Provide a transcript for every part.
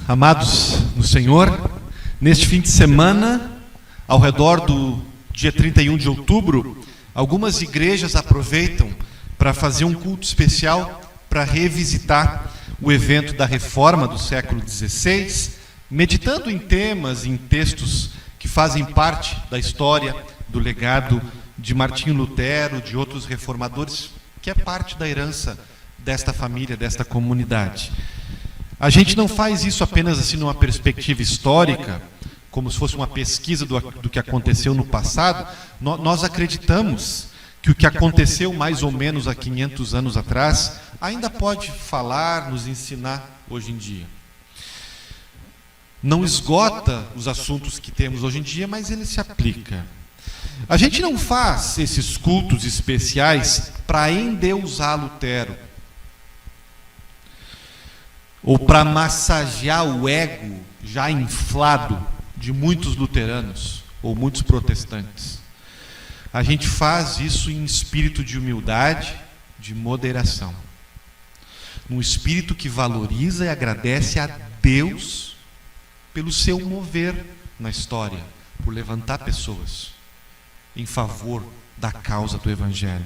Amados no Senhor, neste fim de semana, ao redor do dia 31 de outubro, algumas igrejas aproveitam para fazer um culto especial para revisitar o evento da Reforma do século XVI, meditando em temas, em textos que fazem parte da história, do legado de Martinho Lutero, de outros reformadores, que é parte da herança desta família, desta comunidade. A gente não faz isso apenas assim numa perspectiva histórica, como se fosse uma pesquisa do que aconteceu no passado. Nós acreditamos que o que aconteceu mais ou menos há 500 anos atrás ainda pode falar, nos ensinar hoje em dia. Não esgota os assuntos que temos hoje em dia, mas ele se aplica. A gente não faz esses cultos especiais para endeusar Lutero, ou para massagear o ego já inflado de muitos luteranos ou muitos protestantes. A gente faz isso em espírito de humildade, de moderação, num espírito que valoriza e agradece a Deus pelo seu mover na história, por levantar pessoas em favor da causa do Evangelho.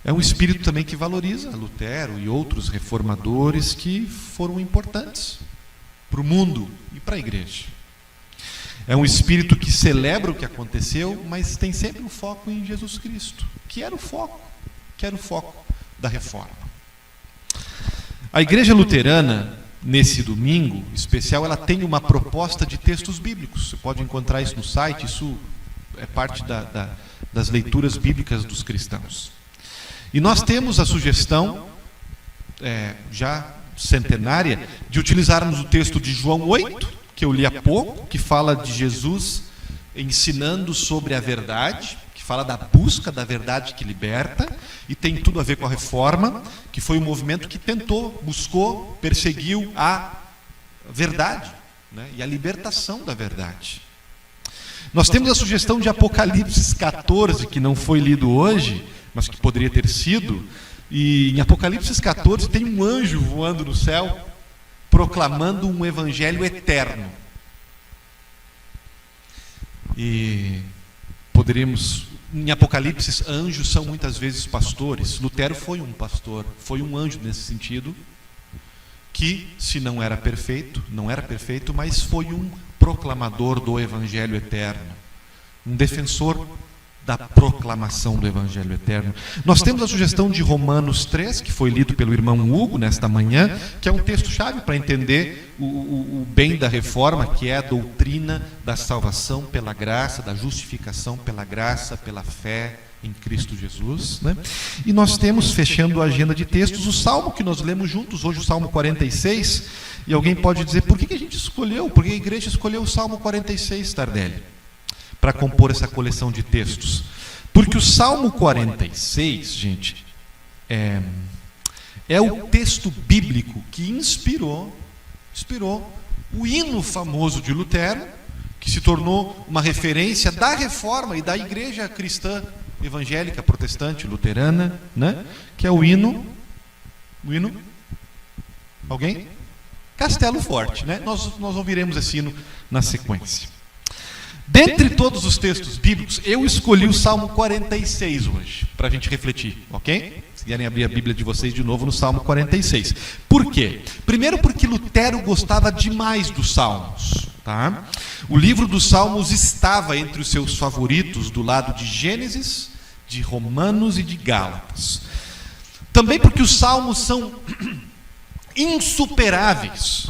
É um espírito também que valoriza Lutero e outros reformadores que foram importantes para o mundo e para a igreja. É um espírito que celebra o que aconteceu, mas tem sempre o foco em Jesus Cristo, que era o foco da reforma. A igreja luterana, nesse domingo especial, ela tem uma proposta de textos bíblicos. Você pode encontrar isso no site, isso é parte das leituras bíblicas dos cristãos. E nós temos a sugestão, já centenária, de utilizarmos o texto de João 8, que eu li há pouco, que fala de Jesus ensinando sobre a verdade, que fala da busca da verdade que liberta, e tem tudo a ver com a Reforma, que foi um movimento que buscou, perseguiu a verdade, né, e a libertação da verdade. Nós temos a sugestão de Apocalipse 14, que não foi lido hoje, mas que poderia ter sido, e em Apocalipse 14 tem um anjo voando no céu, proclamando um evangelho eterno. E poderíamos, em Apocalipse, anjos são muitas vezes pastores. Lutero foi um pastor, foi um anjo nesse sentido, que se não era perfeito, mas foi um proclamador do evangelho eterno, um defensor da proclamação do Evangelho Eterno. Nós temos a sugestão de Romanos 3, que foi lido pelo irmão Hugo nesta manhã, que é um texto-chave para entender o bem da reforma, que é a doutrina da salvação pela graça, da justificação pela graça, pela fé em Cristo Jesus, né? E nós temos, fechando a agenda de textos, o Salmo que nós lemos juntos, hoje o Salmo 46, e alguém pode dizer, por que a gente escolheu, por que a igreja escolheu o Salmo 46, Tardelli, para compor essa coleção de textos? Porque o Salmo 46, gente, é o texto bíblico que inspirou o hino famoso de Lutero, que se tornou uma referência da Reforma e da igreja cristã evangélica, protestante, luterana, né? Que é o hino, alguém? Castelo Forte, né? Nós ouviremos esse hino na sequência. Dentre todos os textos bíblicos, eu escolhi o Salmo 46 hoje, para a gente refletir, ok? Se quiserem abrir a Bíblia de vocês de novo no Salmo 46. Por quê? Primeiro porque Lutero gostava demais dos Salmos, tá? O livro dos Salmos estava entre os seus favoritos do lado de Gênesis, de Romanos e de Gálatas. Também porque os Salmos são insuperáveis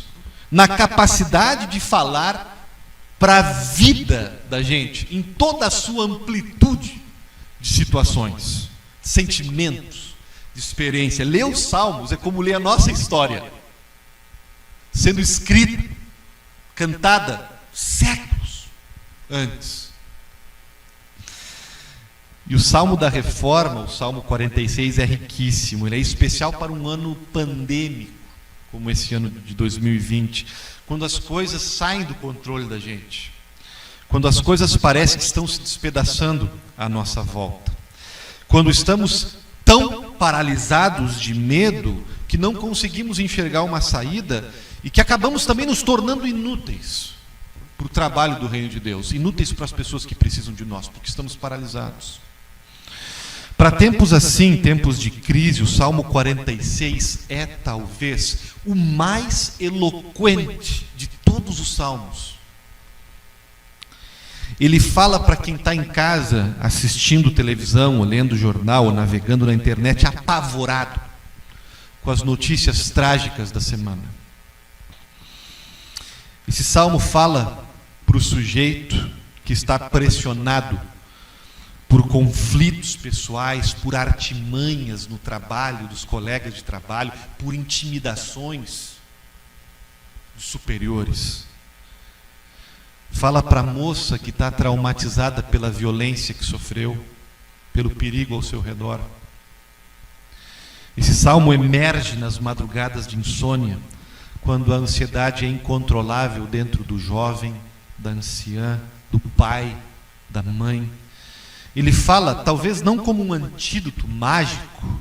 na capacidade de falar para a vida da gente, em toda a sua amplitude de situações, sentimentos, de experiência. Ler os Salmos é como ler a nossa história, sendo escrita, cantada, séculos antes. E o Salmo da Reforma, o Salmo 46, é riquíssimo, ele é especial para um ano pandêmico, como esse ano de 2020, quando as coisas saem do controle da gente, quando as coisas parecem que estão se despedaçando à nossa volta, quando estamos tão paralisados de medo que não conseguimos enxergar uma saída e que acabamos também nos tornando inúteis para o trabalho do reino de Deus, inúteis para as pessoas que precisam de nós, porque estamos paralisados. Para tempos assim, tempos de crise, o Salmo 46 é talvez o mais eloquente de todos os salmos. Ele fala para quem está em casa, assistindo televisão, ou lendo jornal, ou navegando na internet, apavorado com as notícias trágicas da semana. Esse salmo fala para o sujeito que está pressionado por conflitos pessoais, por artimanhas no trabalho dos colegas de trabalho, por intimidações dos superiores. Fala para a moça que está traumatizada pela violência que sofreu, pelo perigo ao seu redor. Esse salmo emerge nas madrugadas de insônia, quando a ansiedade é incontrolável dentro do jovem, da anciã, do pai, da mãe. Ele fala, talvez não como um antídoto mágico,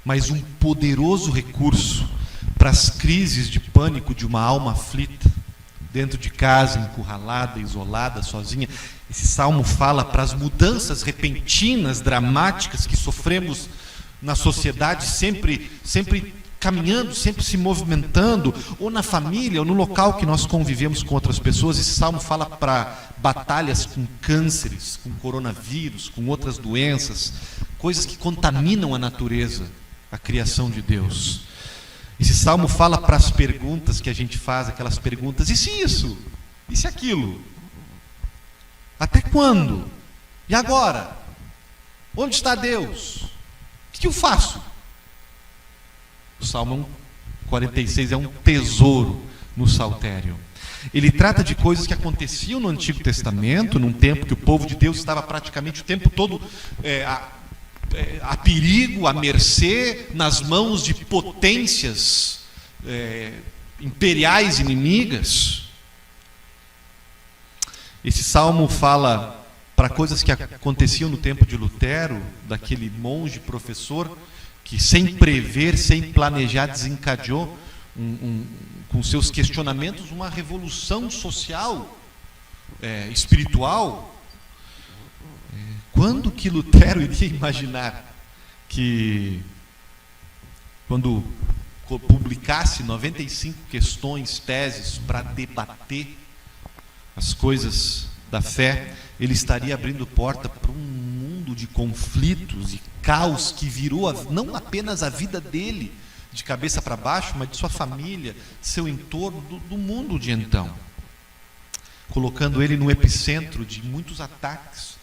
mas um poderoso recurso para as crises de pânico de uma alma aflita, dentro de casa, encurralada, isolada, sozinha. Esse salmo fala para as mudanças repentinas, dramáticas que sofremos na sociedade, sempre caminhando, sempre se movimentando, ou na família, ou no local que nós convivemos com outras pessoas. Esse salmo fala para batalhas com cânceres, com coronavírus, com outras doenças, coisas que contaminam a natureza, a criação de Deus. Esse salmo fala para as perguntas que a gente faz, aquelas perguntas: e se isso? E se aquilo? Até quando? E agora? Onde está Deus? O que eu faço? O Salmo 46 é um tesouro no saltério. Ele trata de coisas que aconteciam no Antigo Testamento, num tempo que o povo de Deus estava praticamente o tempo todo a perigo, à mercê, nas mãos de potências imperiais inimigas. Esse salmo fala para coisas que aconteciam no tempo de Lutero, daquele monge professor que, sem prever, sem planejar, desencadeou com seus questionamentos uma revolução social, espiritual. Quando que Lutero iria imaginar que, quando publicasse 95 questões, teses para debater as coisas da fé, ele estaria abrindo porta para um mundo de conflitos e caos que virou não apenas a vida dele de cabeça para baixo, mas de sua família, seu entorno, do mundo de então, colocando ele no epicentro de muitos ataques,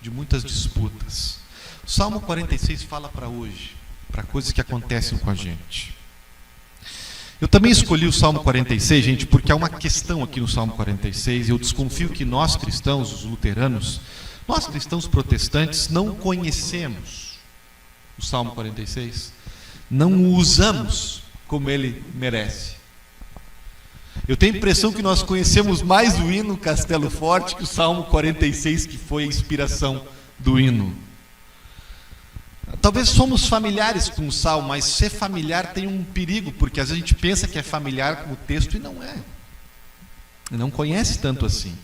de muitas disputas. O Salmo 46 fala para hoje, para coisas que acontecem com a gente. Eu também escolhi o Salmo 46, gente, porque há uma questão aqui no Salmo 46, e eu desconfio que nós cristãos, os luteranos, nós cristãos protestantes, não conhecemos o Salmo 46, não o usamos como ele merece. Eu tenho a impressão que nós conhecemos mais o hino Castelo Forte que o Salmo 46, que foi a inspiração do hino. Talvez somos familiares com o Salmo, mas ser familiar tem um perigo, porque às vezes a gente pensa que é familiar com o texto e não é. Não conhece tanto assim.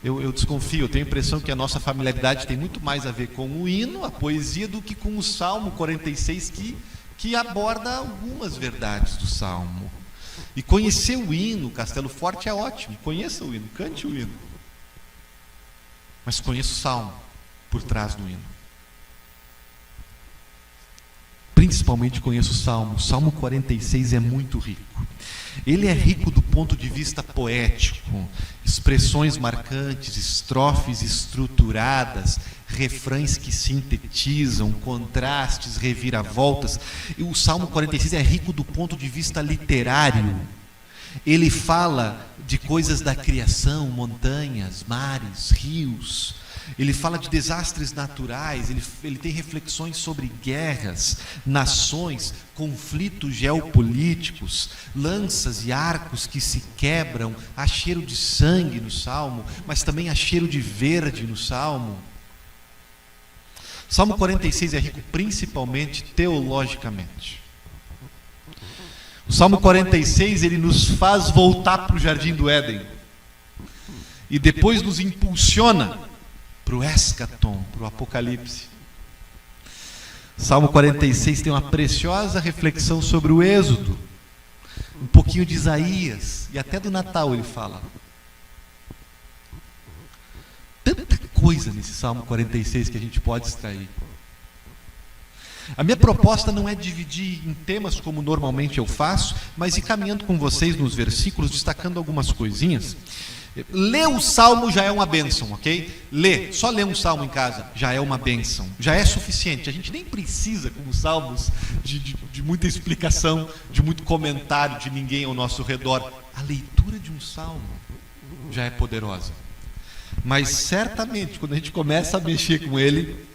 Eu desconfio, eu tenho a impressão que a nossa familiaridade tem muito mais a ver com o hino, a poesia, do que com o Salmo 46, que aborda algumas verdades do Salmo. E conhecer o hino, Castelo Forte, é ótimo. Conheça o hino, cante o hino. Mas conheça o Salmo por trás do hino. Principalmente conheço o Salmo. O Salmo 46 é muito rico. Ele é rico do ponto de vista poético, expressões marcantes, estrofes estruturadas, refrões que sintetizam, contrastes, reviravoltas. E o Salmo 46 é rico do ponto de vista literário. Ele fala de coisas da criação, montanhas, mares, rios. Ele fala de desastres naturais, ele tem reflexões sobre guerras, nações, conflitos geopolíticos, lanças e arcos que se quebram. Há cheiro de sangue no Salmo, mas também há cheiro de verde no Salmo. Salmo 46 é rico principalmente teologicamente. O Salmo 46, ele nos faz voltar para o Jardim do Éden. E depois nos impulsiona para o eschaton, para o Apocalipse. Salmo 46 tem uma preciosa reflexão sobre o Êxodo. Um pouquinho de Isaías. E até do Natal ele fala. Tanta coisa nesse Salmo 46 que a gente pode extrair. A minha proposta não é dividir em temas como normalmente eu faço, mas ir caminhando com vocês nos versículos, destacando algumas coisinhas. Ler o Salmo já é uma bênção, ok? Só ler um Salmo em casa já é uma bênção, já é suficiente. A gente nem precisa, como Salmos, de muita explicação, de muito comentário de ninguém ao nosso redor. A leitura de um Salmo já é poderosa. Mas certamente, quando a gente começa a mexer com ele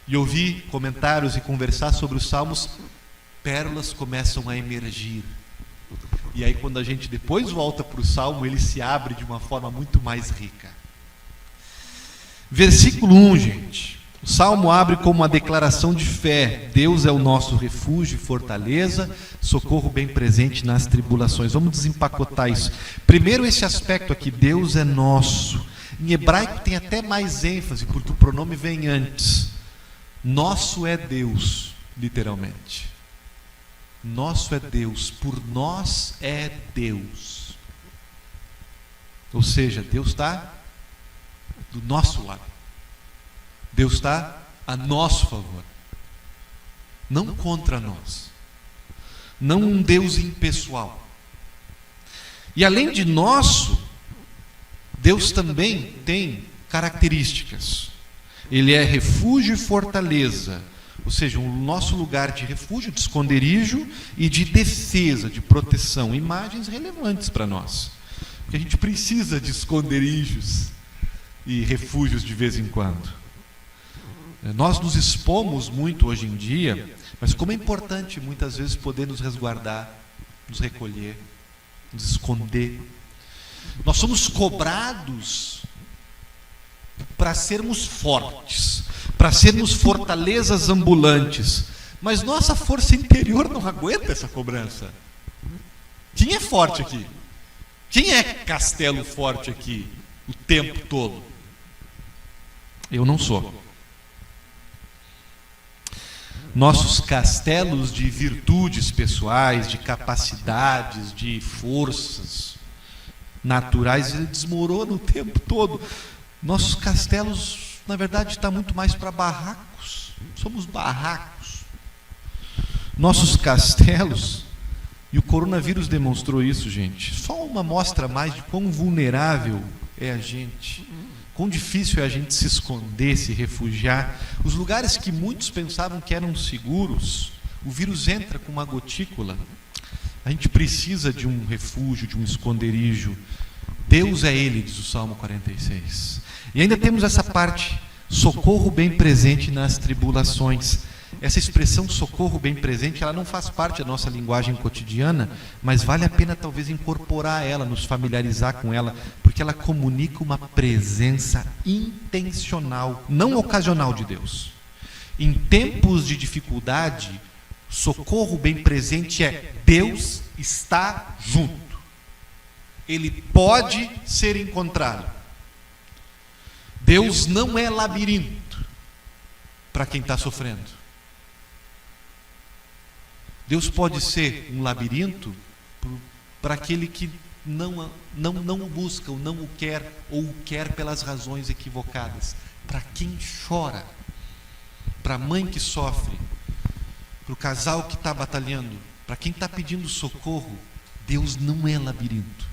e ouvir comentários e conversar sobre os Salmos, pérolas começam a emergir. E aí, quando a gente depois volta para o Salmo, ele se abre de uma forma muito mais rica. Versículo 1, gente. O Salmo abre com uma declaração de fé. Deus é o nosso refúgio e fortaleza, socorro bem presente nas tribulações. Vamos desempacotar isso. Primeiro, esse aspecto aqui, Deus é nosso. Em hebraico tem até mais ênfase, porque o pronome vem antes. Nosso é Deus, literalmente. Nosso é Deus, por nós é Deus. Ou seja, Deus está do nosso lado. Deus está a nosso favor. Não contra nós. Não um Deus impessoal. E além de nosso, Deus também tem características. Ele é refúgio e fortaleza. Ou seja, o nosso lugar de refúgio, de esconderijo e de defesa, de proteção. Imagens relevantes para nós. Porque a gente precisa de esconderijos e refúgios de vez em quando. Nós nos expomos muito hoje em dia, mas como é importante muitas vezes poder nos resguardar, nos recolher, nos esconder. Nós somos cobrados para sermos fortes, para sermos fortalezas ambulantes, mas nossa força interior não aguenta essa cobrança. Quem é forte aqui? Quem é castelo forte aqui o tempo todo? Eu não sou. Nossos castelos de virtudes pessoais, de capacidades, de forças naturais, eles desmoronam o tempo todo. Nossos castelos, na verdade, estão muito mais para barracos. Somos barracos. Nossos castelos, e o coronavírus demonstrou isso, gente. Só uma mostra mais de quão vulnerável é a gente. Quão difícil é a gente se esconder, se refugiar. Os lugares que muitos pensavam que eram seguros, o vírus entra com uma gotícula. A gente precisa de um refúgio, de um esconderijo. Deus é Ele, diz o Salmo 46. E ainda temos essa parte, socorro bem presente nas tribulações. Essa expressão socorro bem presente, ela não faz parte da nossa linguagem cotidiana, mas vale a pena talvez incorporar ela, nos familiarizar com ela, porque ela comunica uma presença intencional, não ocasional de Deus. Em tempos de dificuldade, socorro bem presente é Deus está junto. Ele pode ser encontrado. Deus não é labirinto para quem está sofrendo. Deus pode ser um labirinto para aquele que não o busca, ou não o quer, ou o quer pelas razões equivocadas. Para quem chora, para a mãe que sofre, para o casal que está batalhando, para quem está pedindo socorro, Deus não é labirinto.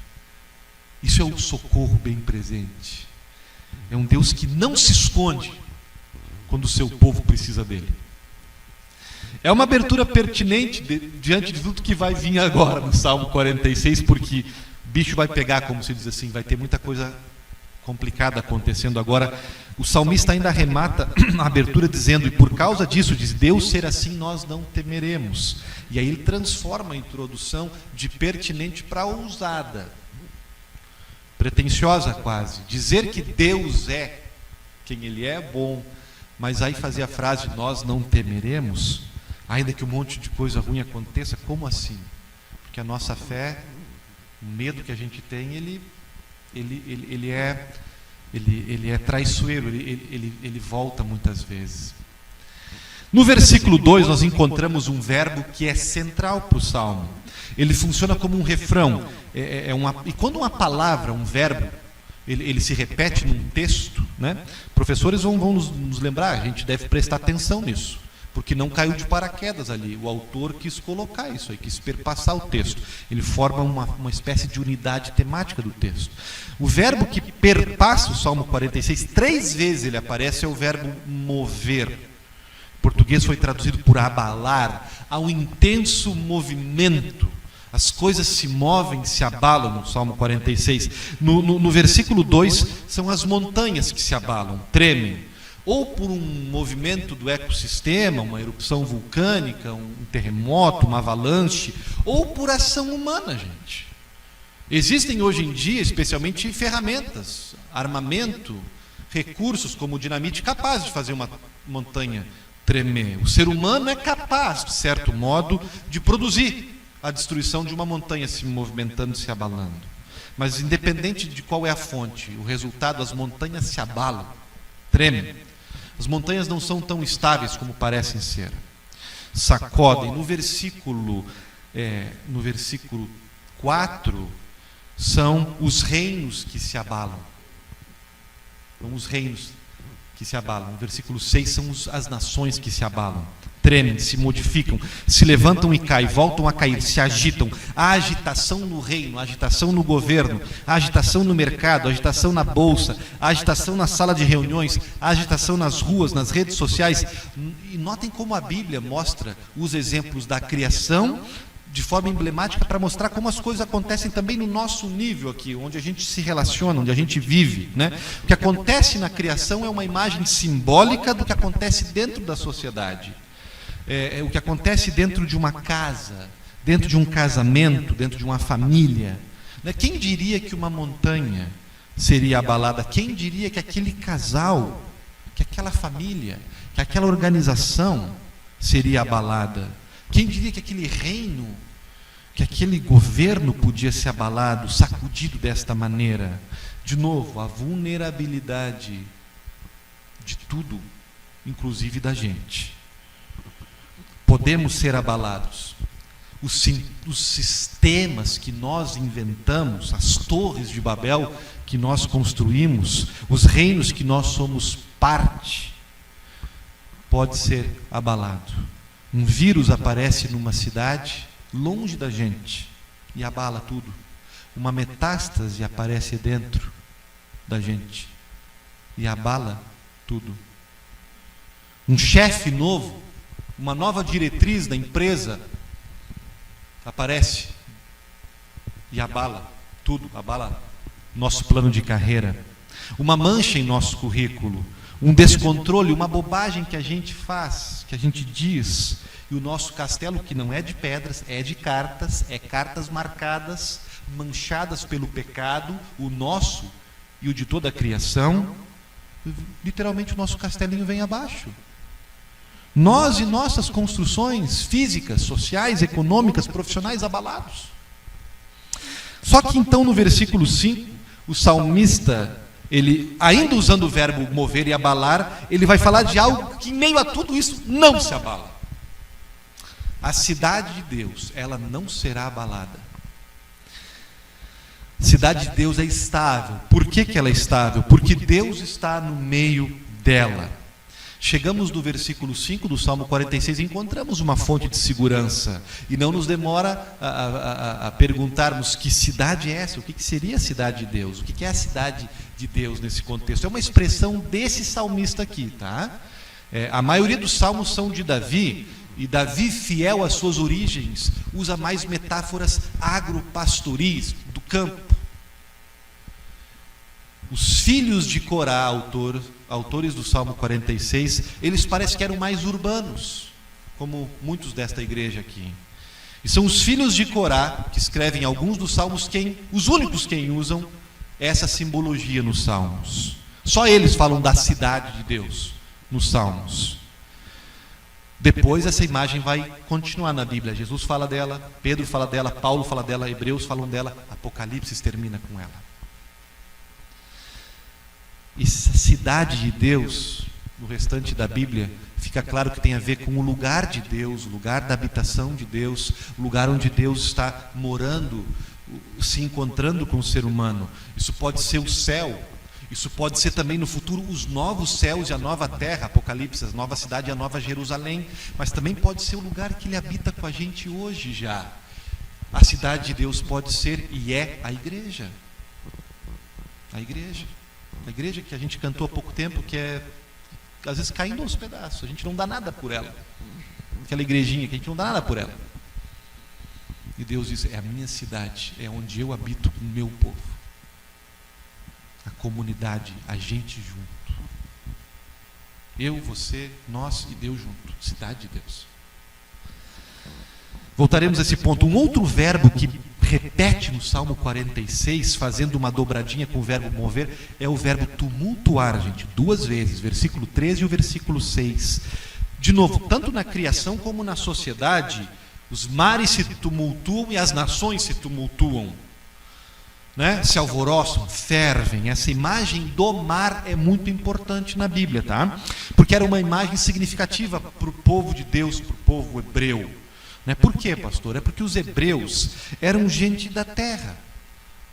Isso é o socorro bem presente. É um Deus que não se esconde quando o seu povo precisa dele. É uma abertura pertinente diante de tudo que vai vir agora no Salmo 46, porque bicho vai pegar, como se diz assim, vai ter muita coisa complicada acontecendo agora. O salmista ainda arremata a abertura dizendo, e por causa disso, diz, Deus ser assim, nós não temeremos. E aí ele transforma a introdução de pertinente para ousada, pretensiosa quase. Dizer que Deus é quem Ele é bom, mas aí fazer a frase, nós não temeremos, ainda que um monte de coisa ruim aconteça, como assim? porque a nossa fé, o medo que a gente tem, ele é traiçoeiro, ele volta muitas vezes. No versículo 2 nós encontramos um verbo que é central para o Salmo. Ele funciona como um refrão. E quando uma palavra, um verbo, ele se repete num texto, né? Professores vão nos lembrar, a gente deve prestar atenção nisso, porque não caiu de paraquedas ali. O autor quis colocar isso aí, quis perpassar o texto. Ele forma uma espécie de unidade temática do texto. O verbo que perpassa o Salmo 46, 3 vezes ele aparece, é o verbo mover. Em português foi traduzido por abalar. Há um intenso movimento. As coisas se movem, se abalam no Salmo 46. No versículo 2, são as montanhas que se abalam, tremem. Ou por um movimento do ecossistema, uma erupção vulcânica, um terremoto, uma avalanche, ou por ação humana, gente. Existem hoje em dia, especialmente, ferramentas, armamento, recursos como o dinamite capazes de fazer uma montanha tremer. O ser humano é capaz, de certo modo, de produzir a destruição de uma montanha se movimentando, se abalando. Mas independente de qual é a fonte, o resultado, as montanhas se abalam, tremem. As montanhas não são tão estáveis como parecem ser. Sacodem. No versículo 4, são os reinos que se abalam. São os reinos que se abalam. No versículo 6, são as nações que se abalam. Tremem, se modificam, se levantam e caem, voltam a cair, se agitam. Há agitação no reino, agitação no governo, agitação no mercado, agitação na bolsa, agitação na sala de reuniões, agitação nas ruas, nas redes sociais. E notem como a Bíblia mostra os exemplos da criação de forma emblemática para mostrar como as coisas acontecem também no nosso nível aqui, onde a gente se relaciona, onde a gente vive, né? O que acontece na criação é uma imagem simbólica do que acontece dentro da sociedade. O que acontece dentro de uma casa, dentro de um casamento, dentro de uma família. Quem diria que uma montanha seria abalada? Quem diria que aquele casal, que aquela família, que aquela organização seria abalada? Quem diria que aquele reino, que aquele governo podia ser abalado, sacudido desta maneira? De novo, a vulnerabilidade de tudo, inclusive da gente. Podemos ser abalados. Os sistemas que nós inventamos, as torres de Babel que nós construímos, os reinos que nós somos parte, pode ser abalado. Um vírus aparece numa cidade longe da gente e abala tudo. Uma metástase aparece dentro da gente e abala tudo. Um chefe novo, uma nova diretriz da empresa aparece e abala tudo, abala nosso plano de carreira. Uma mancha em nosso currículo, um descontrole, uma bobagem que a gente faz, que a gente diz, e o nosso castelo, que não é de pedras, é de cartas, é cartas marcadas, manchadas pelo pecado, o nosso e o de toda a criação, literalmente o nosso castelinho vem abaixo. Nós e nossas construções físicas, sociais, econômicas, profissionais abalados. Só que então no versículo 5, o salmista, ele, ainda usando o verbo mover e abalar, ele vai falar de algo que em meio a tudo isso não se abala. A cidade de Deus, ela não será abalada. A cidade de Deus é estável. Por que ela é estável? Porque Deus está no meio dela. Chegamos no versículo 5 do Salmo 46 e encontramos uma fonte de segurança. E não nos demora a perguntarmos que cidade é essa? O que seria a cidade de Deus? O que é a cidade de Deus nesse contexto? É uma expressão desse salmista aqui, tá? A maioria dos salmos são de Davi, e Davi, fiel às suas origens, usa mais metáforas agropastoris, do campo. Os filhos de Corá, autores do Salmo 46, eles parecem que eram mais urbanos, como muitos desta igreja aqui. E são os filhos de Corá que escrevem alguns dos salmos, os únicos quem usam essa simbologia nos salmos. Só eles falam da cidade de Deus nos salmos. Depois essa imagem vai continuar na Bíblia. Jesus fala dela, Pedro fala dela, Paulo fala dela, Hebreus falam dela, Apocalipse termina com ela. E essa cidade de Deus, no restante da Bíblia, fica claro que tem a ver com o lugar de Deus, o lugar da habitação de Deus, o lugar onde Deus está morando, se encontrando com o ser humano. Isso pode ser o céu, isso pode ser também no futuro os novos céus e a nova terra, Apocalipse, a nova cidade e a nova Jerusalém, mas também pode ser o lugar que Ele habita com a gente hoje já. A cidade de Deus pode ser e é a igreja. A igreja que a gente cantou há pouco tempo, que é às vezes caindo aos pedaços, a gente não dá nada por ela. Aquela igrejinha que a gente não dá nada por ela. E Deus diz: é a minha cidade, é onde eu habito com o meu povo. A comunidade, a gente junto. Eu, você, nós e Deus junto. Cidade de Deus. Voltaremos a esse ponto. Um outro verbo que repete no Salmo 46, fazendo uma dobradinha com o verbo mover, é o verbo tumultuar, gente, 2 vezes, versículo 13 e o versículo 6. De novo, tanto na criação como na sociedade, os mares se tumultuam e as nações se tumultuam, né? Se alvoroçam, fervem. Essa imagem do mar é muito importante na Bíblia, tá? Porque era uma imagem significativa para o povo de Deus, para o povo hebreu. Por quê, pastor? É porque os hebreus eram gente da terra.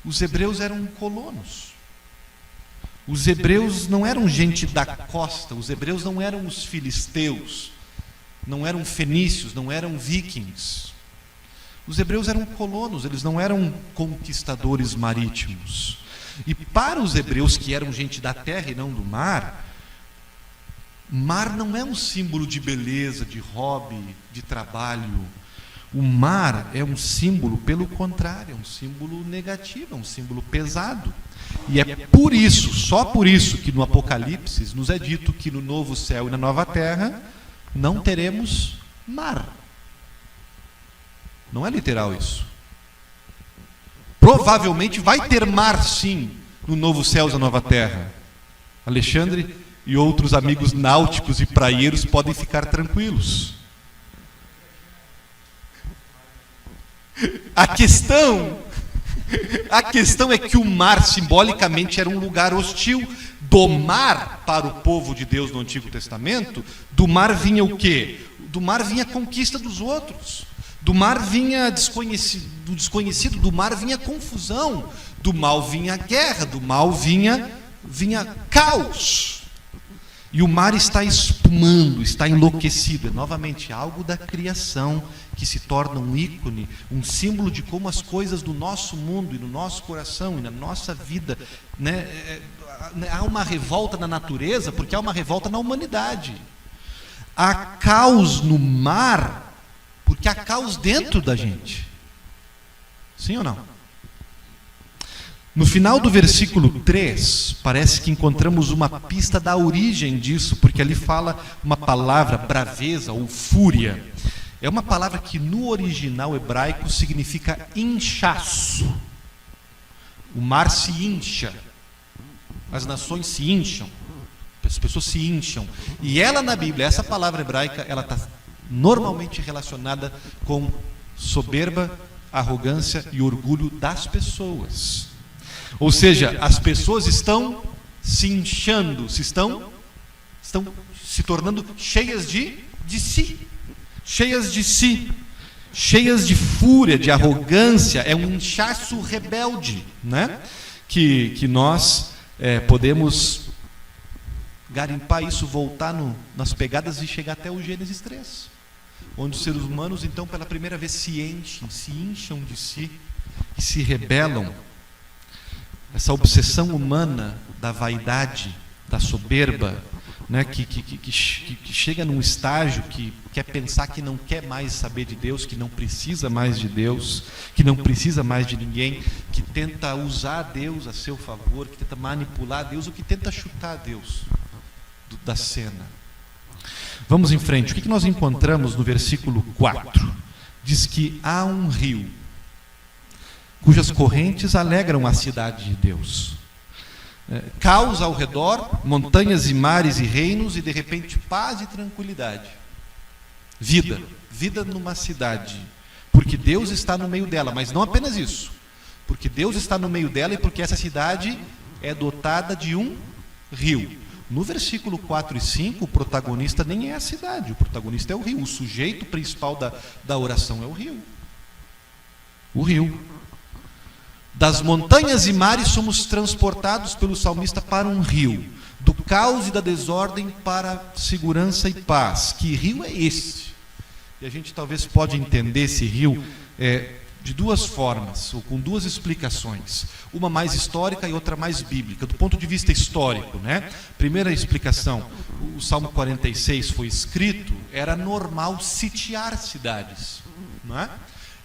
Os hebreus eram colonos. Os hebreus não eram gente da costa. Os hebreus não eram os filisteus, não eram fenícios, não eram vikings. Os hebreus eram colonos, eles não eram conquistadores marítimos. E para os hebreus, que eram gente da terra e não do mar, mar não é um símbolo de beleza, de hobby, de trabalho. O mar é um símbolo, pelo contrário, é um símbolo negativo, é um símbolo pesado. E é por isso, só por isso, que no Apocalipse nos é dito que no novo céu e na nova terra não teremos mar. Não é literal isso. Provavelmente vai ter mar, sim, no novo céu e na nova terra. Alexandre e outros amigos náuticos e praieiros podem ficar tranquilos. A questão é que o mar simbolicamente era um lugar hostil. Do mar, para o povo de Deus no Antigo Testamento, do mar vinha o quê? Do mar vinha a conquista dos outros. Do mar vinha do desconhecido, do mar vinha confusão, do mal vinha guerra, do mal vinha caos. E o mar está espumando, está enlouquecido. É novamente algo da criação que se torna um ícone, um símbolo de como as coisas do nosso mundo e no nosso coração e na nossa vida, né, há uma revolta na natureza, porque há uma revolta na humanidade. Há caos no mar, porque há caos dentro da gente. Sim ou não? No final do versículo 3, parece que encontramos uma pista da origem disso, porque ali fala uma palavra, braveza ou fúria. É uma palavra que no original hebraico significa inchaço. O mar se incha, as nações se incham, as pessoas se incham. E ela na Bíblia, essa palavra hebraica, ela está normalmente relacionada com soberba, arrogância e orgulho das pessoas. Ou seja, as pessoas estão se inchando, estão se tornando cheias de si, cheias de si, cheias de fúria, de arrogância. É um inchaço rebelde, né? Que nós podemos garimpar isso, voltar nas pegadas e chegar até o Gênesis 3, onde os seres humanos, então, pela primeira vez se incham de si e se rebelam. Essa obsessão humana da vaidade, da soberba, né, que chega num estágio que quer pensar que não quer mais saber de Deus, que não precisa mais de Deus, que não precisa mais de ninguém, que tenta usar Deus a seu favor, que tenta manipular Deus, ou que tenta chutar Deus da cena. Vamos em frente. O que nós encontramos no versículo 4? Diz que há um rio cujas correntes alegram a cidade de Deus. Caos ao redor, montanhas e mares e reinos, e de repente paz e tranquilidade. Vida. Vida numa cidade. Porque Deus está no meio dela, mas não apenas isso. Porque Deus está no meio dela e porque essa cidade é dotada de um rio. No versículo 4 e 5, o protagonista nem é a cidade, o protagonista é o rio. O sujeito principal da oração é o rio. O rio. Das montanhas e mares somos transportados pelo salmista para um rio. Do caos e da desordem para segurança e paz. Que rio é esse? E a gente talvez pode entender esse rio de duas formas, ou com duas explicações. Uma mais histórica e outra mais bíblica. Do ponto de vista histórico, né? Primeira explicação, o Salmo 46 foi escrito, era normal sitiar cidades, não é?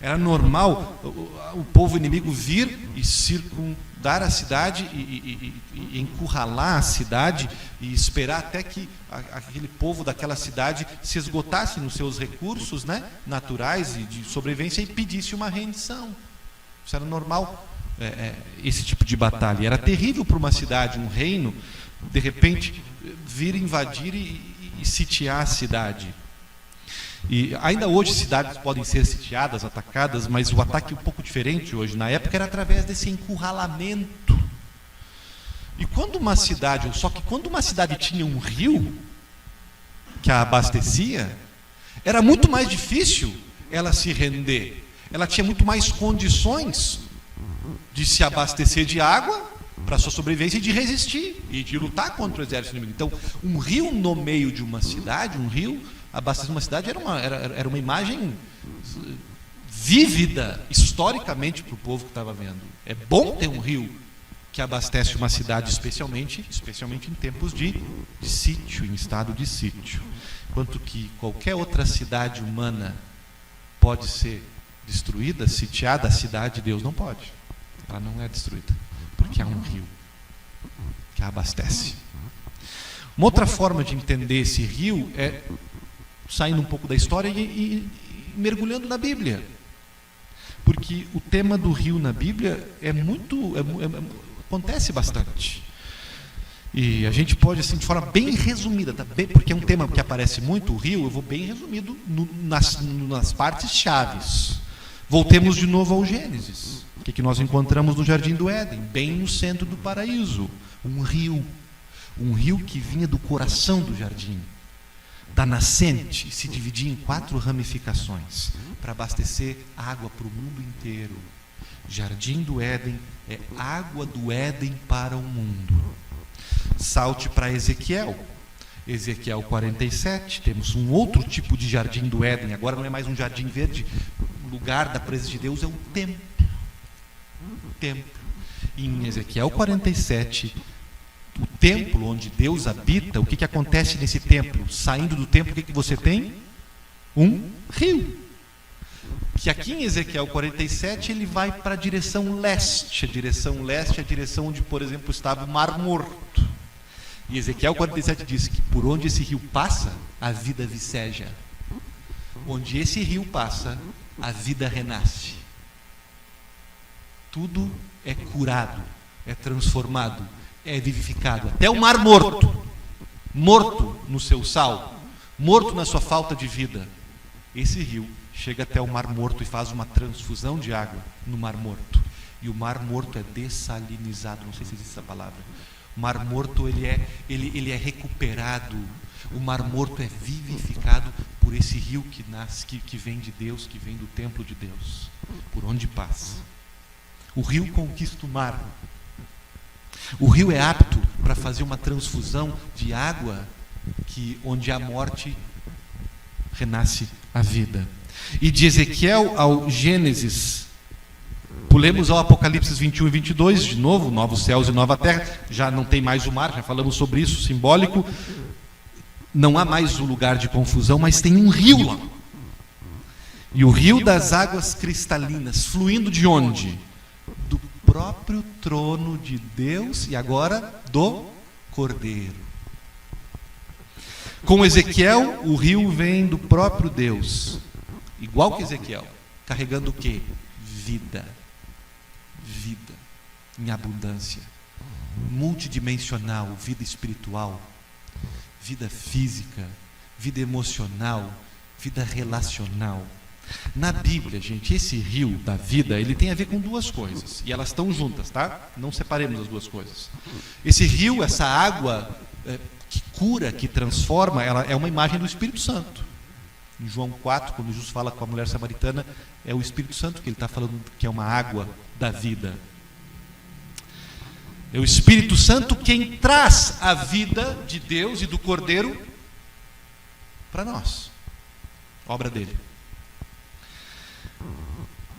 Era normal o povo inimigo vir e circundar a cidade e encurralar a cidade e esperar até que aquele povo daquela cidade se esgotasse nos seus recursos, né, naturais e de sobrevivência e pedisse uma rendição. Isso era normal, esse tipo de batalha. Era terrível para uma cidade, um reino, de repente, vir invadir e sitiar a cidade. E ainda hoje cidades podem ser sitiadas, atacadas, mas o ataque é um pouco diferente hoje. Na época era através desse encurralamento. E quando uma cidade tinha um rio que a abastecia, era muito mais difícil ela se render. Ela tinha muito mais condições de se abastecer de água para sua sobrevivência e de resistir e de lutar contra o exército inimigo. Então, um rio no meio de uma cidade, um rio abastecer uma cidade era uma imagem vívida historicamente para o povo que estava vendo. É bom ter um rio que abastece uma cidade, especialmente em tempos de sítio, em estado de sítio. Enquanto que qualquer outra cidade humana pode ser destruída, sitiada, a cidade de Deus não pode. Ela não é destruída, porque há um rio que a abastece. Uma outra forma de entender esse rio é saindo um pouco da história e mergulhando na Bíblia. Porque o tema do rio na Bíblia acontece bastante. E a gente pode, assim, de forma bem resumida, tá? Porque é um tema que aparece muito, o rio, eu vou bem resumido nas partes chaves. Voltemos de novo ao Gênesis. O que nós encontramos no Jardim do Éden? Bem no centro do paraíso. Um rio que vinha do coração do jardim, da nascente, se dividia em 4 ramificações para abastecer água para o mundo inteiro. Jardim do Éden é água do Éden para o mundo. Salte para Ezequiel 47, temos um outro tipo de jardim do Éden. Agora não é mais um jardim verde, o lugar da presença de Deus é um templo. Em Ezequiel 47, o templo onde Deus habita, o que acontece nesse templo? Saindo do templo, o que você tem? Um rio. Que aqui em Ezequiel 47 ele vai para a direção leste. A direção leste é a direção onde, por exemplo, estava o Mar Morto. E Ezequiel 47 diz que por onde esse rio passa, a vida viceja. Onde esse rio passa, a vida renasce. Tudo é curado, é transformado, é vivificado. Até o Mar Morto, morto no seu sal, morto na sua falta de vida. Esse rio chega até o Mar Morto e faz uma transfusão de água no Mar Morto. E o Mar Morto é dessalinizado, não sei se existe essa palavra. O Mar Morto ele é recuperado. O Mar Morto é vivificado por esse rio que nasce, que vem de Deus, que vem do templo de Deus, por onde passa. O rio conquista o mar. O rio é apto para fazer uma transfusão de água onde há morte renasce a vida. E de Ezequiel ao Gênesis, pulemos ao Apocalipse 21 e 22, de novo, novos céus e nova terra, já não tem mais o mar, já falamos sobre isso, simbólico, não há mais o lugar de confusão, mas tem um rio lá. E o rio das águas cristalinas, fluindo de onde? Do próprio trono de Deus e agora do Cordeiro. Com Ezequiel, o rio vem do próprio Deus, igual que Ezequiel, carregando o quê? Vida em abundância, multidimensional, vida espiritual, vida física, vida emocional, vida relacional. Na Bíblia, gente, esse rio da vida, ele tem a ver com duas coisas, e elas estão juntas, tá? Não separemos as duas coisas. Esse rio, essa água que cura, que transforma, ela é uma imagem do Espírito Santo. Em João 4, quando Jesus fala com a mulher samaritana, é o Espírito Santo que ele está falando que é uma água da vida. É o Espírito Santo quem traz a vida de Deus e do Cordeiro para nós. Obra dele.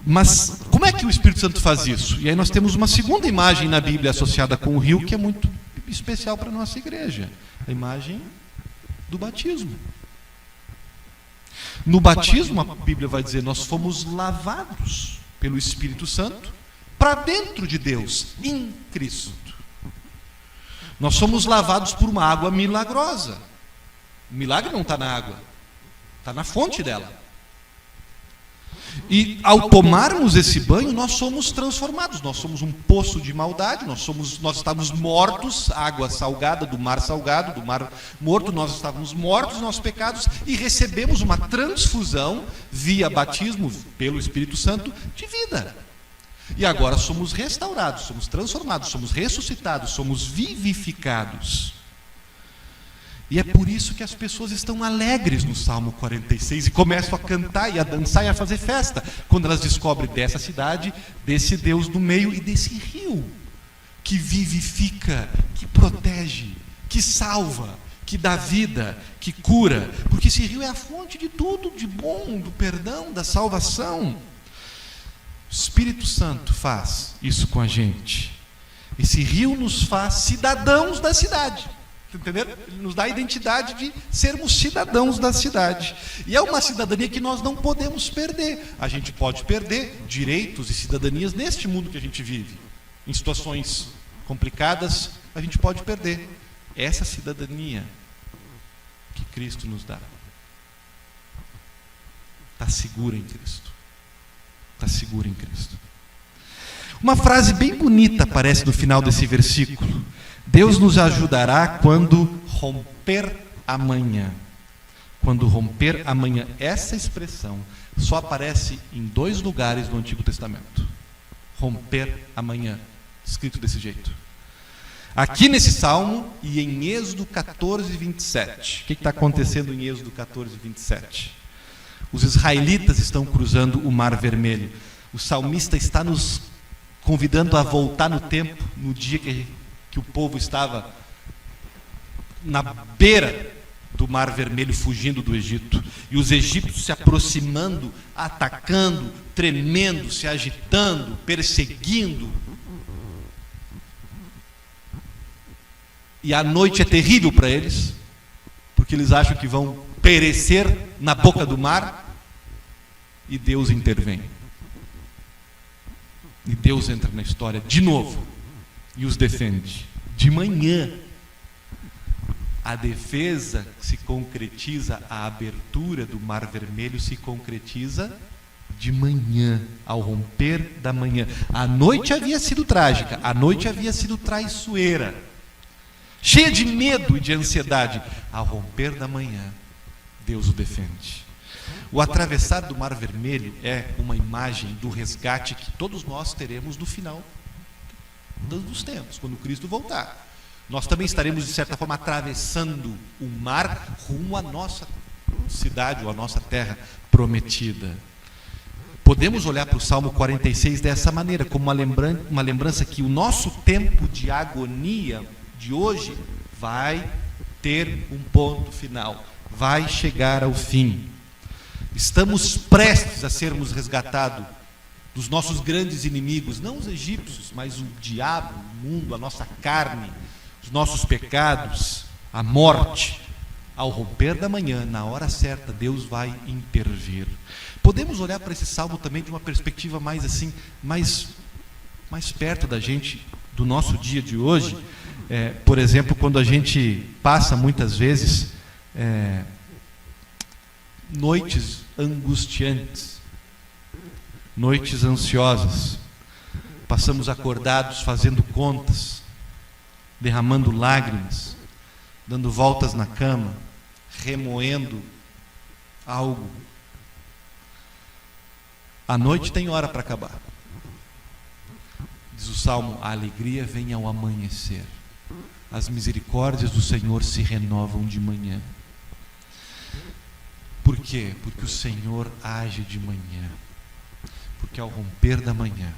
Mas como é que o Espírito Santo faz isso? E aí nós temos uma segunda imagem na Bíblia associada com o rio que é muito especial para a nossa igreja. A imagem do batismo. No batismo, a Bíblia vai dizer, nós fomos lavados pelo Espírito Santo para dentro de Deus, em Cristo. Nós somos lavados por uma água milagrosa. O milagre não está na água, está na fonte dela. E ao tomarmos esse banho, nós somos transformados. Nós somos um poço de maldade, nós estávamos mortos, água salgada, do mar morto, nós estávamos mortos nos nossos pecados e recebemos uma transfusão via batismo pelo Espírito Santo de vida. E agora somos restaurados, somos transformados, somos ressuscitados, somos vivificados. E é por isso que as pessoas estão alegres no Salmo 46 e começam a cantar e a dançar e a fazer festa, quando elas descobrem dessa cidade, desse Deus no meio e desse rio, que vivifica, que protege, que salva, que dá vida, que cura, porque esse rio é a fonte de tudo, de bom, do perdão, da salvação. O Espírito Santo faz isso com a gente. Esse rio nos faz cidadãos da cidade. Entenderam? Ele nos dá a identidade de sermos cidadãos da cidade. E é uma cidadania que nós não podemos perder. A gente pode perder direitos e cidadanias neste mundo que a gente vive. Em situações complicadas, a gente pode perder essa cidadania que Cristo nos dá. Está segura em Cristo. Está segura em Cristo. Uma frase bem bonita aparece no final desse versículo. Deus nos ajudará quando romper amanhã. Quando romper amanhã. Essa expressão só aparece em 2 lugares no Antigo Testamento. Romper amanhã. Escrito desse jeito. Aqui nesse Salmo e em Êxodo 14, 27. O que está acontecendo em Êxodo 14, 27? Os israelitas estão cruzando o Mar Vermelho. O salmista está nos convidando a voltar no tempo, no dia que o povo estava na beira do Mar Vermelho, fugindo do Egito, e os egípcios se aproximando, atacando, tremendo, se agitando, perseguindo. E a noite é terrível para eles, porque eles acham que vão perecer na boca do mar, e Deus intervém. E Deus entra na história de novo e os defende. De manhã, a defesa se concretiza, a abertura do Mar Vermelho se concretiza de manhã, ao romper da manhã. A noite havia sido trágica, a noite havia sido traiçoeira, cheia de medo e de ansiedade. Ao romper da manhã, Deus o defende. O atravessar do Mar Vermelho é uma imagem do resgate que todos nós teremos no final dos tempos, quando Cristo voltar. Nós também estaremos, de certa forma, atravessando o mar rumo à nossa cidade ou à nossa terra prometida. Podemos olhar para o Salmo 46 dessa maneira, como uma lembrança que o nosso tempo de agonia de hoje vai ter um ponto final, vai chegar ao fim. Estamos prestes a sermos resgatados dos nossos grandes inimigos, não os egípcios, mas o diabo, o mundo, a nossa carne, os nossos pecados, a morte. Ao romper da manhã, na hora certa, Deus vai intervir. Podemos olhar para esse salmo também de uma perspectiva mais assim, mais perto da gente, do nosso dia de hoje. Por exemplo, quando a gente passa muitas vezes noites angustiantes, noites ansiosas, passamos acordados fazendo contas, derramando lágrimas, dando voltas na cama, remoendo algo. A noite tem hora para acabar. Diz o Salmo: a alegria vem ao amanhecer. As misericórdias do Senhor se renovam de manhã. Por quê? Porque o Senhor age de manhã. Porque ao romper da manhã,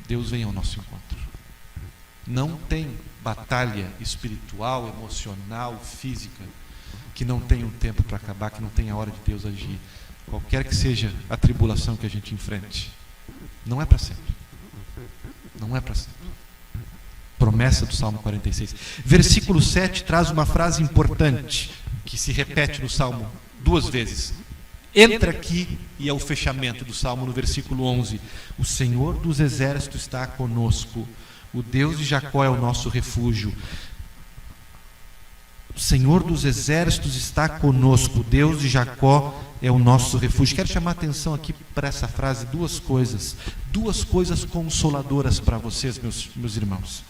Deus vem ao nosso encontro. Não tem batalha espiritual, emocional, física, que não tenha um tempo para acabar, que não tenha a hora de Deus agir. Qualquer que seja a tribulação que a gente enfrente, não é para sempre. Não é para sempre. Promessa do Salmo 46. Versículo 7 traz uma frase importante, que se repete no Salmo 2 vezes. Entra aqui e é o fechamento do Salmo no versículo 11. O Senhor dos exércitos está conosco. O Deus de Jacó é o nosso refúgio. O Senhor dos exércitos está conosco. O Deus de Jacó é o nosso refúgio. Quero chamar a atenção aqui para essa frase, duas coisas consoladoras para vocês, meus irmãos.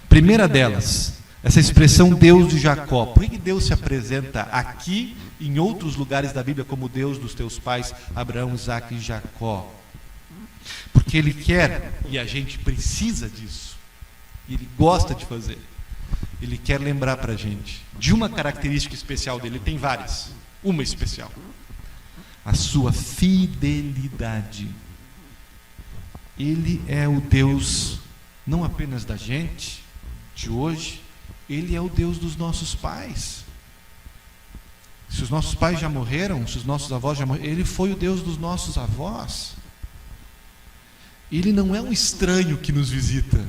Primeira delas, essa expressão Deus de Jacó. Por que Deus se apresenta aqui e em outros lugares da Bíblia como Deus dos teus pais, Abraão, Isaque e Jacó? Porque Ele quer, e a gente precisa disso, e Ele gosta de fazer, Ele quer lembrar para a gente de uma característica especial dele. Ele tem várias, uma especial: a sua fidelidade. Ele é o Deus não apenas da gente, de hoje, Ele é o Deus dos nossos pais. Se os nossos pais já morreram, se os nossos avós já morreram, Ele foi o Deus dos nossos avós. Ele não é um estranho que nos visita.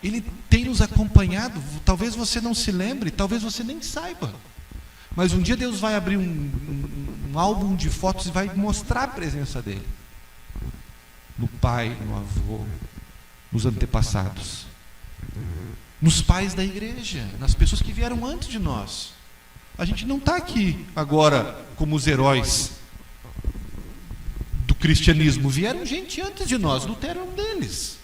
Ele tem nos acompanhado. Talvez você não se lembre, talvez você nem saiba. Mas um dia Deus vai abrir um álbum de fotos e vai mostrar a presença dele. No pai, no avô, nos antepassados. Nos pais da igreja, nas pessoas que vieram antes de nós. A gente não está aqui agora como os heróis do cristianismo. Vieram gente antes de nós, Lutero é um deles.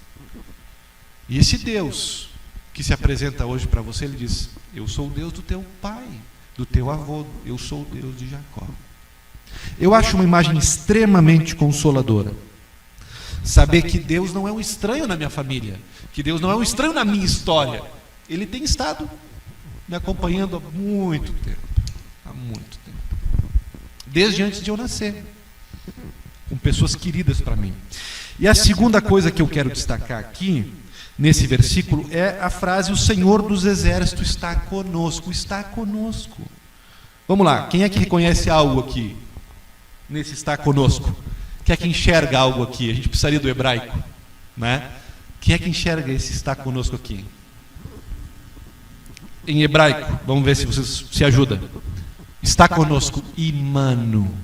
E esse Deus que se apresenta hoje para você, Ele diz: eu sou o Deus do teu pai, do teu avô, eu sou o Deus de Jacó. Eu acho uma imagem extremamente consoladora saber que Deus não é um estranho na minha família, que Deus não é um estranho na minha história. Ele tem estado me acompanhando há muito tempo, desde antes de eu nascer, com pessoas queridas para mim. E a segunda coisa que eu quero destacar aqui, nesse versículo, é a frase: o Senhor dos exércitos está conosco. Está conosco. Vamos lá, quem é que reconhece algo aqui nesse está conosco? Quem é que enxerga algo aqui? A gente precisaria do hebraico, né? Quem é que enxerga esse está conosco aqui? Em hebraico, vamos ver se vocês se ajudam. Está conosco, Imano.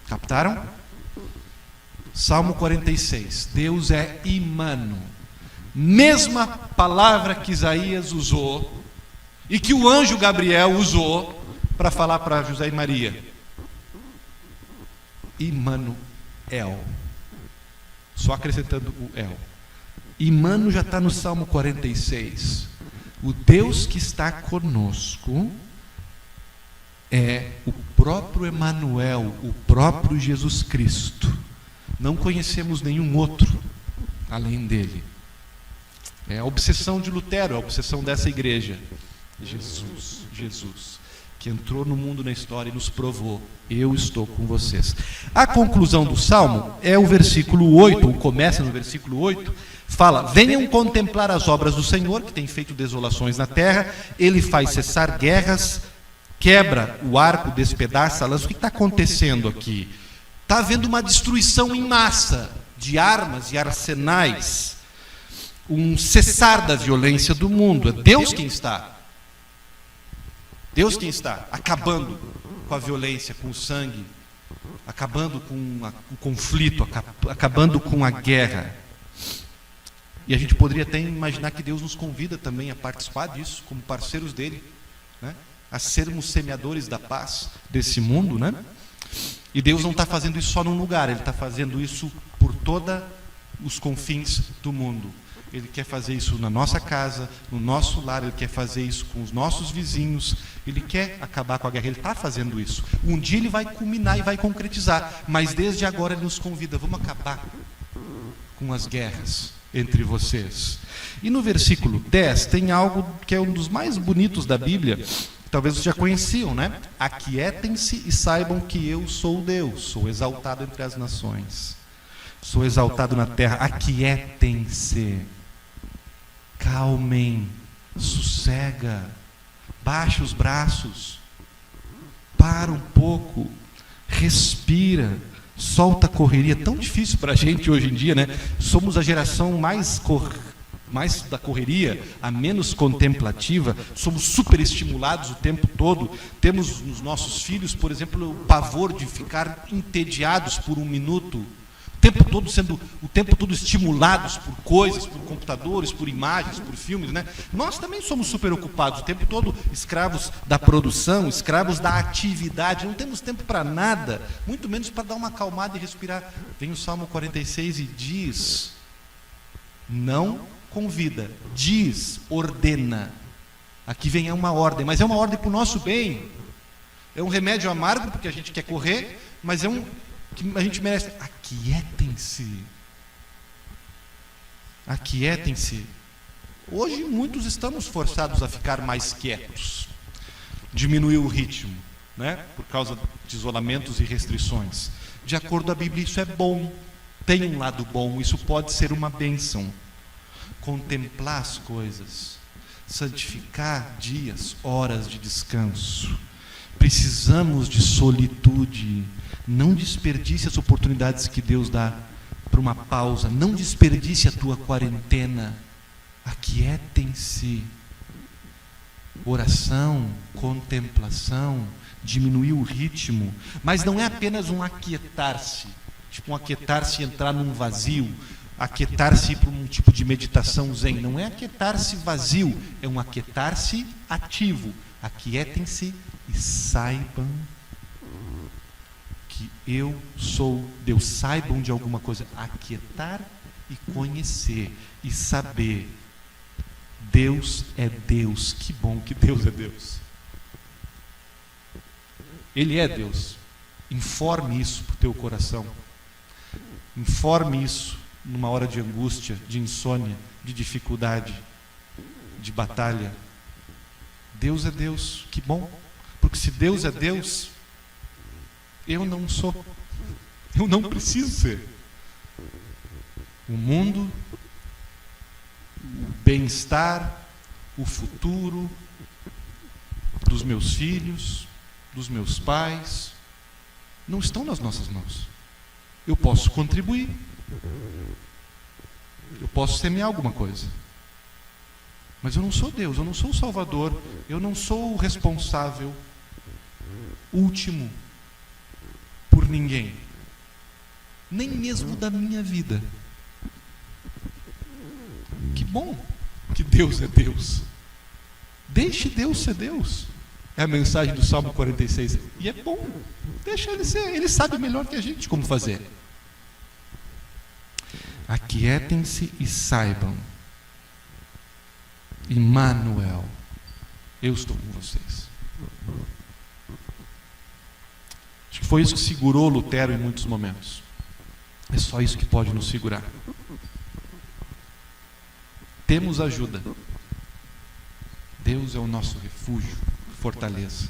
Captaram? Salmo 46. Deus é Imano. Mesma palavra que Isaías usou e que o anjo Gabriel usou para falar para José e Maria. Immanuel. Só acrescentando o El. Imano já está no Salmo 46. O Deus que está conosco é o próprio Emanuel, o próprio Jesus Cristo. Não conhecemos nenhum outro além dele. É a obsessão de Lutero, a obsessão dessa igreja. Jesus, que entrou no mundo, na história, e nos provou: eu estou com vocês. A conclusão do Salmo é o versículo 8, começa no versículo 8, fala: venham contemplar as obras do Senhor, que tem feito desolações na terra. Ele faz cessar guerras, quebra o arco, despedaça a lança. O que está acontecendo aqui? Está havendo uma destruição em massa de armas e arsenais, um cessar da violência do mundo. É Deus quem está acabando com a violência, com o sangue, acabando com o conflito, acabando com a guerra. E a gente poderia até imaginar que Deus nos convida também a participar disso, como parceiros dele, né? A sermos semeadores da paz desse mundo, né? E Deus não está fazendo isso só num lugar, Ele está fazendo isso por todos os confins do mundo. Ele quer fazer isso na nossa casa, no nosso lar, Ele quer fazer isso com os nossos vizinhos, Ele quer acabar com a guerra, Ele está fazendo isso. Um dia Ele vai culminar e vai concretizar, mas desde agora Ele nos convida, vamos acabar com as guerras entre vocês. E no versículo 10 tem algo que é um dos mais bonitos da Bíblia, que talvez vocês já conheciam, né? Aquietem-se e saibam que eu sou Deus, sou exaltado entre as nações, sou exaltado na terra. Aquietem-se, calmem, sossega, baixa os braços, para um pouco, respira, solta a correria. Tão difícil para a gente hoje em dia, né? Somos a geração mais da correria, a menos contemplativa. Somos super estimulados o tempo todo. Temos nos nossos filhos, por exemplo, o pavor de ficar entediados por um minuto, o tempo todo estimulados por coisas, por computadores, por imagens, por filmes, né? Nós também somos super ocupados, o tempo todo escravos da produção, escravos da atividade, não temos tempo para nada, muito menos para dar uma acalmada e respirar. Vem o Salmo 46 e diz, não convida, diz, ordena. Aqui vem uma ordem, mas é uma ordem para o nosso bem. É um remédio amargo porque a gente quer correr, mas é que a gente merece. Aquietem-se. Aquietem-se. Hoje muitos estamos forçados a ficar mais quietos, diminuir o ritmo, né? Por causa de isolamentos e restrições. De acordo com a Bíblia, isso é bom, tem um lado bom, isso pode ser uma bênção. Contemplar as coisas, santificar dias, horas de descanso. Precisamos de solitude. Não desperdice as oportunidades que Deus dá para uma pausa. Não desperdice a tua quarentena. Aquietem-se. Oração, contemplação, diminuir o ritmo. Mas não é apenas um aquietar-se, tipo um aquietar-se e entrar num vazio, aquietar-se e ir para um tipo de meditação zen. Não é aquietar-se vazio, é um aquietar-se ativo. Aquietem-se e saibam que eu sou Deus. Saibam de alguma coisa. Aquietar e conhecer e saber. Deus é Deus. Que bom que Deus é Deus. Ele é Deus. Informe isso para o teu coração. Informe isso numa hora de angústia, de insônia, de dificuldade, de batalha. Deus é Deus. Que bom. Porque se Deus é Deus, eu não sou. Eu não preciso ser. O mundo, o bem-estar, o futuro dos meus filhos, dos meus pais, não estão nas nossas mãos. Eu posso contribuir. Eu posso semear alguma coisa. Mas eu não sou Deus, eu não sou o Salvador, eu não sou o responsável último por ninguém, nem mesmo da minha vida. Que bom que Deus é Deus. Deixe Deus ser Deus. É a mensagem do Salmo 46. E é bom, deixa Ele ser, Ele sabe melhor que a gente como fazer. Aquietem-se e saibam, Emmanuel, eu estou com vocês. Acho que foi isso que segurou Lutero em muitos momentos. É só isso que pode nos segurar. Temos ajuda. Deus é o nosso refúgio, fortaleza.